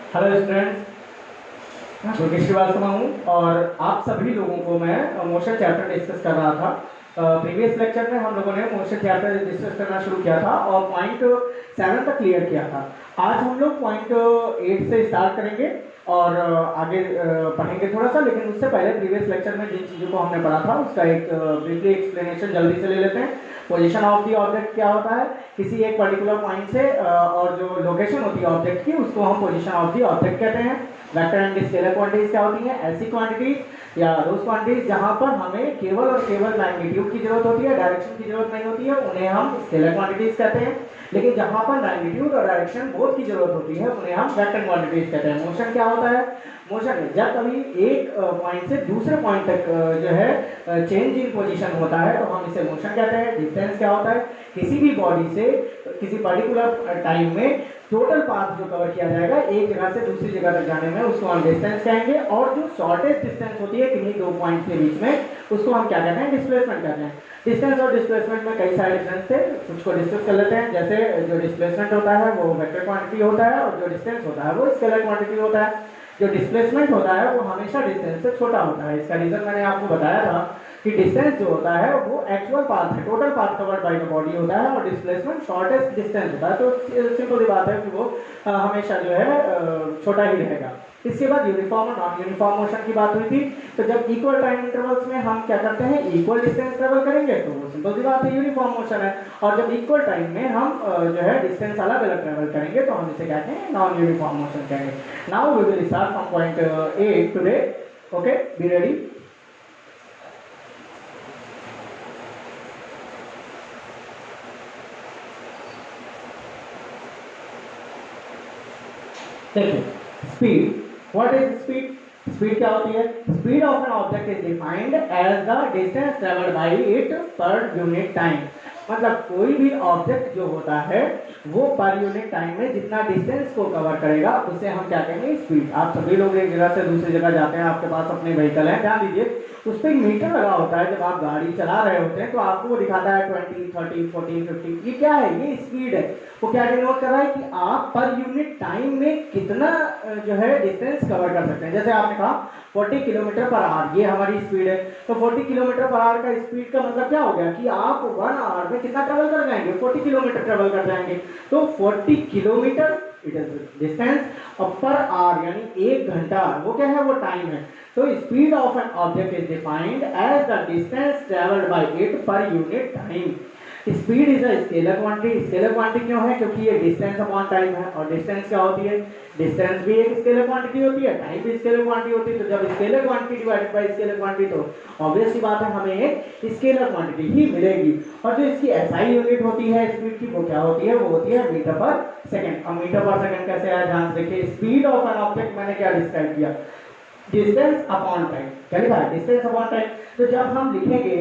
Hello students, Yogesh Srivastava हूँ और आप सभी लोगों को मैं मोशन चैप्टर डिस्कस कर रहा था। प्रीवियस लेक्चर में हम लोगों ने मोशन चैप्टर डिस्कस करना शुरू किया था और पॉइंट 7 तक क्लियर किया था। आज हम लोग पॉइंट 8 से स्टार्ट करेंगे और आगे पढ़ेंगे थोड़ा सा, लेकिन उससे पहले प्रीवियस लेक्चर में जिन चीज़ों को हमने पढ़ा था उसका एक ब्रीफली एक्सप्लेनेशन जल्दी से ले लेते हैं। पोजीशन ऑफ दी ऑब्जेक्ट क्या होता है, किसी एक पर्टिकुलर पॉइंट से और जो लोकेशन होती है ऑब्जेक्ट की उसको हम पोजीशन ऑफ दी ऑब्जेक्ट कहते हैं। वेक्टर एंड स्केलर क्वांटिटीज क्या होती हैं, ऐसी क्वांटिटीज या रोज क्वांटिटीज जहां पर हमें केवल और केवल मैग्नीट्यूड की जरूरत होती है, डायरेक्शन की जरूरत नहीं होती है, उन्हें हम स्केलर क्वांटिटीज कहते हैं। लेकिन जहां पर मैग्नीट्यूड और डायरेक्शन बोथ की जरूरत होती है उन्हें हम वेक्टर क्वांटिटीज कहते हैं। मोशन क्या होता है, मोशन जब कभी एक पॉइंट से दूसरे पॉइंट तक जो है चेंज इन पोजीशन होता है तो हम इसे मोशन कहते हैं। डिस्टेंस क्या होता है, किसी भी बॉडी से किसी पर्टिकुलर टाइम में टोटल पाथ जो कवर किया जाएगा एक जगह से दूसरी जगह तक जाने में उसको हम डिस्टेंस कहेंगे। और जो शॉर्टेस्ट डिस्टेंस होती है किन्हीं दो पॉइंट के बीच में उसको हम क्या कहते हैं, डिस्प्लेसमेंट कहते हैं। डिस्टेंस और डिस्प्लेसमेंट में कई सारे डिफरेंस थे, कुछ को डिस्कस कर लेते हैं। जैसे जो डिस्प्लेसमेंट होता है वो वेक्टर क्वांटिटी होता है और जो डिस्टेंस होता है वो स्केलर क्वांटिटी होता है। जो डिस्प्लेसमेंट होता है वो हमेशा डिस्टेंस से छोटा होता है। इसका रीजन मैंने आपको बताया था कि डिस्टेंस जो होता है वो एक्चुअल पाथ है, total path covered by the body होता है और डिस्प्लेसमेंट शॉर्टेस्ट डिस्टेंस होता है। तो सिंपल सी बात है कि वो हमेशा जो है छोटा ही रहेगा। इसके बाद यूनिफॉर्म और नॉन यूनिफॉर्म मोशन की बात हुई थी। तो जब इक्वल टाइम इंटरवल्स में हम क्या करते हैं, इक्वल डिस्टेंस ट्रेवल करेंगे तो वो सिंपल सी बात है यूनिफॉर्म मोशन है। और जब इक्वल टाइम में हम जो है डिस्टेंस अलग अलग ट्रेवल करेंगे तो हम इसे कहते हैं नॉन यूनिफॉर्म मोशन कहेंगे। Now we will start from point 8 today. Okay, be ready. देखिए, speed, what is speed? Speed क्या होती है? Speed of an object is defined as the distance travelled by it per unit time. मतलब कोई भी object जो होता है वो पर यूनिट टाइम में जितना डिस्टेंस को कवर करेगा उसे हम क्या कहेंगे, स्पीड। आप सभी लोग एक जगह से दूसरी जगह जाते हैं, आपके पास अपने व्हीकल है, ध्यान दीजिए उस पर मीटर लगा होता है। जब आप गाड़ी चला रहे होते हैं तो आपको वो दिखाता है 20, 30, 40, 50। ये क्या है, ये स्पीड है। वो क्या डिनोट कर रहा है कि आप पर यूनिट टाइम में कितना जो है डिस्टेंस कवर कर सकते हैं। जैसे आपने कहा 40 किलोमीटर पर आवर, ये हमारी स्पीड है। तो 40 किलोमीटर पर आवर का स्पीड का मतलब क्या हो गया कि आप 1 आवर में कितना ट्रेवल कर जाएंगे, 40 किलोमीटर ट्रेवल कर जाएंगे। तो 40 किलोमीटर इट इज डिस्टेंस और पर आवर यानी 1 घंटा वो क्या है, वो टाइम है। तो speed of an object is defined as the distance travelled by it per unit time. Speed is a scalar quantity. Scalar quantity क्यों है? क्योंकि ये डिस्टेंस अपॉन टाइम है और डिस्टेंस क्या होती है, डिस्टेंस भी एक स्केलर क्वांटिटी होती है, टाइम भी स्केलर क्वांटिटी होती है। तो जब scalar quantity divided by scalar quantity तो ऑब्वियस सी बात है हमें एक स्केलर क्वांटिटी ही मिलेगी। और जो इसकी एसआई यूनिट होती है स्पीड की वो क्या होती है, वो होती है मीटर पर सेकंड। अब मीटर पर सेकंड कैसे आया, ध्यान से देखिए। स्पीड ऑफ एन ऑब्जेक्ट मैंने क्या डिस्क्राइब किया, डिस्टेंस अपॉन टाइम। क्या लिखा है, डिस्टेंस अपॉन टाइम। तो जब हम लिखेंगे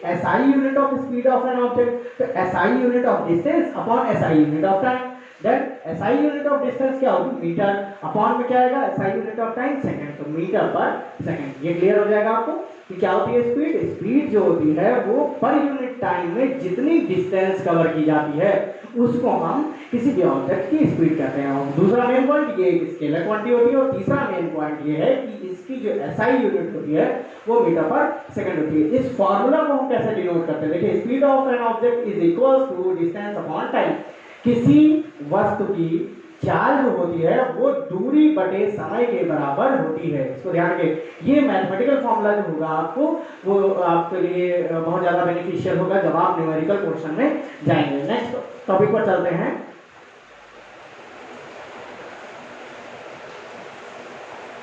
SI unit of speed of an object तो SI unit of distance upon SI unit of time. Then SI unit of distance क्या होगी, मीटर, अपॉन में क्या आएगा, SI unit of time second, तो मीटर पर सेकंड। ये clear हो जाएगा आपको कि क्या होती है स्पीड। स्पीड जो होती है वो पर यूनिट टाइम में जितनी डिस्टेंस कवर की जाती है उसको हम किसी भी ऑब्जेक्ट की स्पीड कहते हैं। और दूसरा मेन पॉइंट ये एक स्केलर क्वांटिटी होती है और तीसरा मेन पॉइंट ये है कि इसकी जो एसआई यूनिट होती है वो मीटर पर सेकंड होती है। इस फार्मूला को हम कैसे डिनोट करते हैं, देखिए speed of an object is equal to distance upon time. किसी वस्तु की चाल जो होती है वो दूरी बटे समय के बराबर होती है। इसको ध्यान रखें, ये मैथमेटिकल फॉर्मूला जो होगा आपको वो आपके लिए बहुत ज्यादा बेनिफिशियल होगा जब आप न्यूमेरिकल पोर्शन में जाएंगे। नेक्स्ट टॉपिक पर चलते हैं।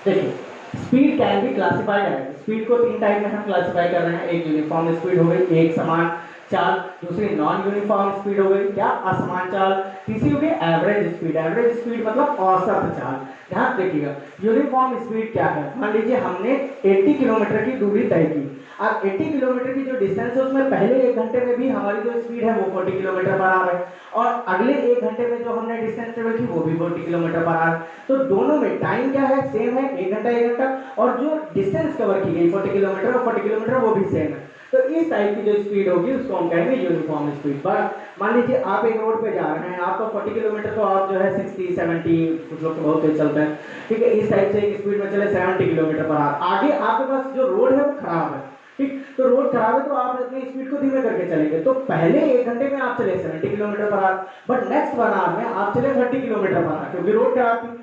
देखिए, स्पीड कैन बी क्लासिफाइड है। स्पीड को 3 टाइप में हम क्लासिफाई कर रहे हैं। एक यूनिफॉर्म स्पीड हो गई, एक समान चाल, दूसरी नॉन यूनिफॉर्म स्पीड हो गई, क्या असमान चाल, तीसरी हो गई एवरेज स्पीड। एवरेज स्पीड मतलब औसत चाल। ध्यान देखिएगा, यूनिफॉर्म स्पीड क्या है, मान लीजिए हमने 80 किलोमीटर की दूरी तय की। अब 80 किलोमीटर की जो डिस्टेंस है उसमें पहले 1 घंटे में भी हमारी जो स्पीड है वो 40 किलोमीटर पर आवर है और अगले 1 घंटे में जो हमने डिस्टेंस ट्रेवल की वो भी 40 किलोमीटर पर आवर। तो दोनों में टाइम क्या है, सेम है, 1 घंटा 1 घंटा, और जो डिस्टेंस कवर की गई 40 किलोमीटर और 40 किलोमीटर वो भी सेम है। तो इस टाइप की जो स्पीड होगी उसको हम कहेंगे यूनिफॉर्म स्पीड। पर मान लीजिए आप एक रोड पे जा रहे हैं, आपका 40 किलोमीटर तो आप जो है 60 70, कुछ लोग तो बहुत तेज चलते हैं, ठीक है, इस टाइप से एक स्पीड में चले 70 किलोमीटर पर आवर। आगे आपके पास जो रोड है वो खराब है, ठीक, तो रोड खराब है तो आप अपनी स्पीड को धीमे करके चलेंगे, तो पहले 1 घंटे में आप चले 70 kilometre per hour, but next 1 our में आप चले 30 किलोमीटर पर आवर, क्योंकि रोड खराब थी।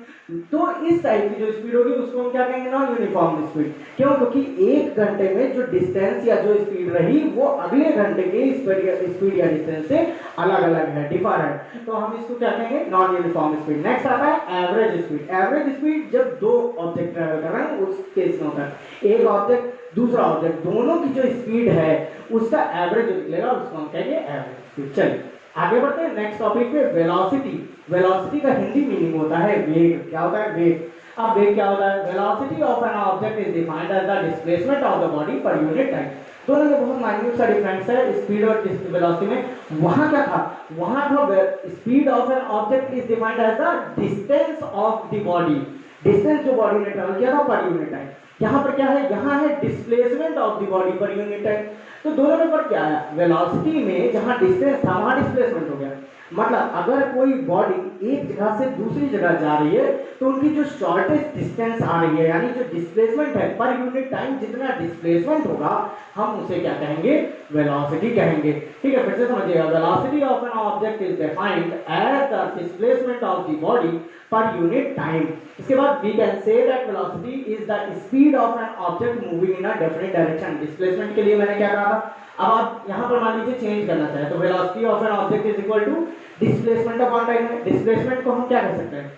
तो इस टाइप की जो स्पीड होगी उसको हम क्या कहेंगे, नॉन यूनिफॉर्म स्पीड। क्यों? क्योंकि 1 घंटे में जो डिस्टेंस या जो स्पीड रही वो अगले घंटे के स्पीड या डिस्टेंस से अलग अलग है, डिफर है, तो हम इसको क्या कहेंगे, नॉन यूनिफॉर्म स्पीड। नेक्स्ट आता है एवरेज स्पीड। एवरेज स्पीड जब दो ऑब्जेक्ट ट्रैवल कर रहे हैं उस केस में होता है, एक ऑब्जेक्ट दूसरा ऑब्जेक्ट दोनों की जो स्पीड है उसका एवरेज निकलेगा, उसको हम कहेंगे एवरेज स्पीड। चलिए आगे बढ़ते हैं नेक्स्ट टॉपिक पे, वेलोसिटी। वेलोसिटी का हिंदी मीनिंग होता है वेग। क्या होता है? वेग। अब वेग क्या होता है? Velocity of an object is defined as the displacement of the body per unit time. दोनों में बहुत माइन्यूट सा डिफरेंस है स्पीड और वेलोसिटी में। वहां क्या था? वहां था speed of an object is defined as the distance of the body, distance जो बॉडी ने ट्रेवल किया था पर यूनिट टाइम। यहाँ पर क्या है? यहाँ है displacement of the body per unit time. तो दोनों में फर्क क्या है? वेलोसिटी में जहां डिस्टेंस था वहां डिस्प्लेसमेंट हो गया, मतलब अगर कोई बॉडी एक जगह से दूसरी जगह जा रही है तो उनकी जो शॉर्टेस्ट डिस्टेंस आ रही है, यानी जो डिस्प्लेसमेंट है पर यूनिट टाइम जितना डिस्प्लेसमेंट होगा हम उसे क्या कहेंगे? वेलोसिटी कहेंगे। ठीक है, फिर से समझिएगा, velocity of an object is defined as the displacement of the body per unit time. इसके बाद we can say that velocity is the speed of an object moving in a definite direction. Displacement के लिए मैंने क्या कहा था? अब आप यहाँ पर मान लीजिए चेंज करना चाहे तो velocity of an object is equal to displacement upon time है। डिस्प्लेसमेंट को हम क्या कह सकते हैं?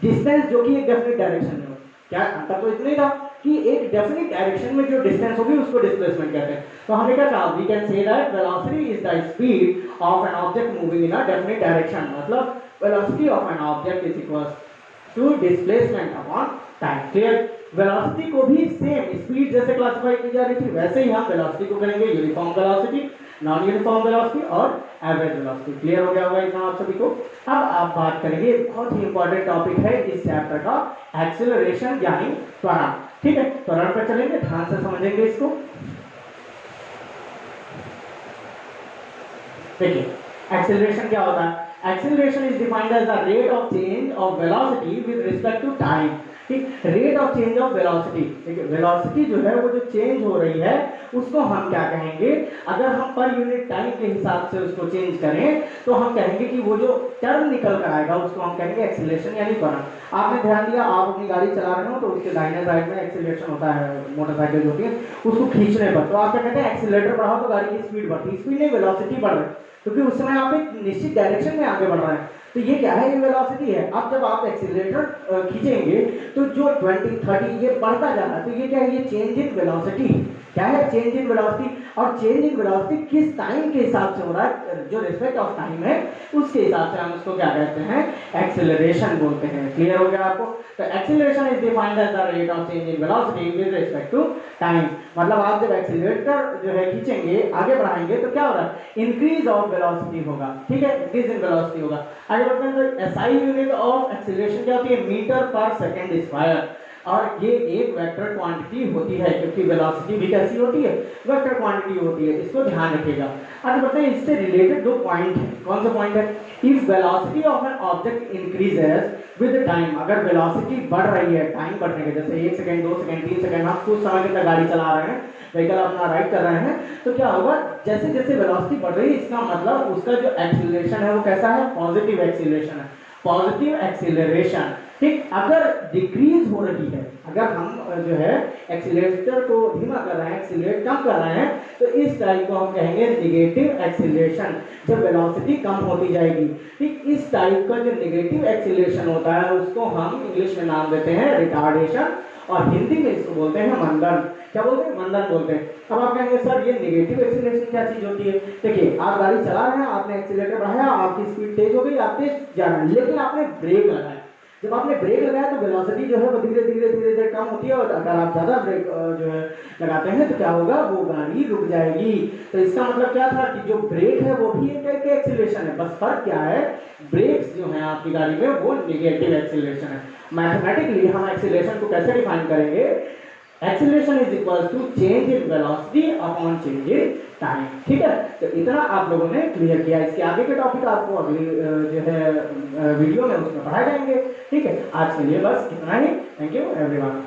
डिस्टेंस जो कि एक डेफिनिट डायरेक्शन में हो। क्या अंतर तो इतना ही था कि एक डेफिनिट डायरेक्शन में जो डिस्टेंस होगी उसको डिस्प्लेसमेंट कहते हैं। तो हमें क्या कहा? We can say that velocity is the speed of an object moving in a definite direction. मतलब velocity of an object is equal to displacement upon time. Clear? Velocity को भी सेम स्पीड जैसे क्लासिफाई की जा रही थी वैसे ही हम वेलोसिटी को करेंगे uniform velocity, non uniform velocity और एवरेज वेलोसिटी। क्लियर हो गया होगा इतना आप सभी को? अब आप बात करेंगे, बहुत ही इंपॉर्टेंट टॉपिक है इस चैप्टर का, एक्सेलरेशन यानी त्वरण। ठीक है, त्वरण पर चलेंगे, ध्यान से समझेंगे इसको। देखिए एक्सेलरेशन क्या होता है? Acceleration is defined as the rate of change of velocity with respect to time. ठीक, rate of change of velocity. ठीक है, वेलोसिटी जो है वो जो चेंज हो रही है उसको हम क्या कहेंगे? अगर हम पर यूनिट टाइम के हिसाब से उसको चेंज करें तो हम कहेंगे कि वो जो टर्न निकल कर आएगा उसको हम कहेंगे एक्सेलरेशन यानी त्वरण। आपने ध्यान दिया, आप अपनी गाड़ी चला रहे हो तो उसके दाहिने साइड में एक्सेलरेशन होता है, मोटरसाइकिल जो होती है उसको खींचने पर, तो आप क्या कहते हैं? एक्सेलरेटर बढ़ाओ तो गाड़ी की स्पीड बढ़ती है। स्पीड नहीं, वेलोसिटी बढ़ रही है, क्योंकि उस समय आप एक निश्चित डायरेक्शन में आगे बढ़ रहे हैं। तो ये क्या है? ये वेलोसिटी है। अब जब आप एक्सीलरेटर खींचेंगे तो जो 20 30 ये बढ़ता जा रहा है, तो ये क्या है? ये चेंज इन वेलोसिटी। क्या है? Change in velocity. और चेंज इन वेलोसिटी किस टाइम के हिसाब से हो रहा है? जो रिस्पेक्ट ऑफ टाइम है उसके हिसाब से हम उसको क्या कहते हैं? एक्सेलरेशन बोलते हैं। क्लियर हो गया आपको? तो acceleration is defined as the rate of change in velocity with respect to time. मतलब आप जब एक्सीलरेटर जो है खींचेंगे, आगे बढ़ाएंगे, तो क्या हो रहा है? इंक्रीज ऑफ वेलोसिटी होगा। ठीक है, इंक्रीज इन वेलोसिटी होगा। आगे बढ़ते हैं, तो एसआई यूनिट ऑफ एक्सीलरेशन क्या होती है? Metre per second square. और ये एक वेक्टर क्वांटिटी होती है, क्योंकि वेलोसिटी भी कैसी होती है? वेक्टर क्वांटिटी होती है, इसको ध्यान रखिएगा। आगे बढ़ते हैं, इससे रिलेटेड दो पॉइंट है। कौन सा पॉइंट है? If velocity of an object increases with time, अगर वेलोसिटी बढ़ रही है टाइम बढ़ने के, जैसे 1 सेकंड 2 सेकंड 3 सेकंड हम कुछ समय तक गाड़ी चला रहे हैं, व्हीकल अपना राइड कर रहे हैं, तो क्या होगा? जैसे जैसे वेलोसिटी बढ़ रही है इसका मतलब उसका जो एक्सीलरेशन है वो कैसा है? पॉजिटिव एक्सीलरेशन है, पॉजिटिव एक्सीलरेशन। ठीक, अगर डिक्रीज हो रही है, अगर हम जो है एक्सीलरेटर को धीमा कर रहे हैं, एक्सीलरेट कम कर रहे हैं, तो इस टाइप को हम कहेंगे निगेटिव एक्सीलरेशन, जब वेलोसिटी कम होती जाएगी। ठीक, इस टाइप का जो निगेटिव एक्सीलरेशन होता है उसको हम इंग्लिश में नाम देते हैं रिटार्डेशन, और हिंदी में इसको बोलते हैं मंदन। क्या बोलते हैं? मंदन बोलते हैं। अब आप कहेंगे सर ये नेगेटिव एक्सीलरेशन क्या चीज होती है? देखिए, आप गाड़ी चला रहे हैं, आपने एक्सीलरेटर बढ़ाया, आपकी स्पीड तेज हो गई, आप तेज जा रहे हैं, लेकिन आपने ब्रेक लगाया। जब आपने ब्रेक लगाया तो वेलोसिटी जो है वो धीरे धीरे धीरे धीरे कम होती है, और अगर आप ज़्यादा ब्रेक जो है लगाते हैं तो क्या होगा? वो गाड़ी रुक जाएगी। तो इसका मतलब क्या था कि जो ब्रेक है वो भी एक टाइप के एक्सीलरेशन है, बस फर्क क्या है? ब्रेक्स जो है आपकी गाड़ी में वो निगेटिव एक्सीलरेशन है। मैथमेटिकली हम एक्सीलरेशन को कैसे डिफाइन करेंगे? Acceleration is equal to change in velocity upon change in time. ठीक है, तो इतना आप लोगों ने क्लियर किया। इसके आगे के टॉपिक आपको अगली जो है वीडियो में उसमें पढ़ाए जाएंगे। ठीक है, आज के लिए बस इतना ही। Thank you everyone.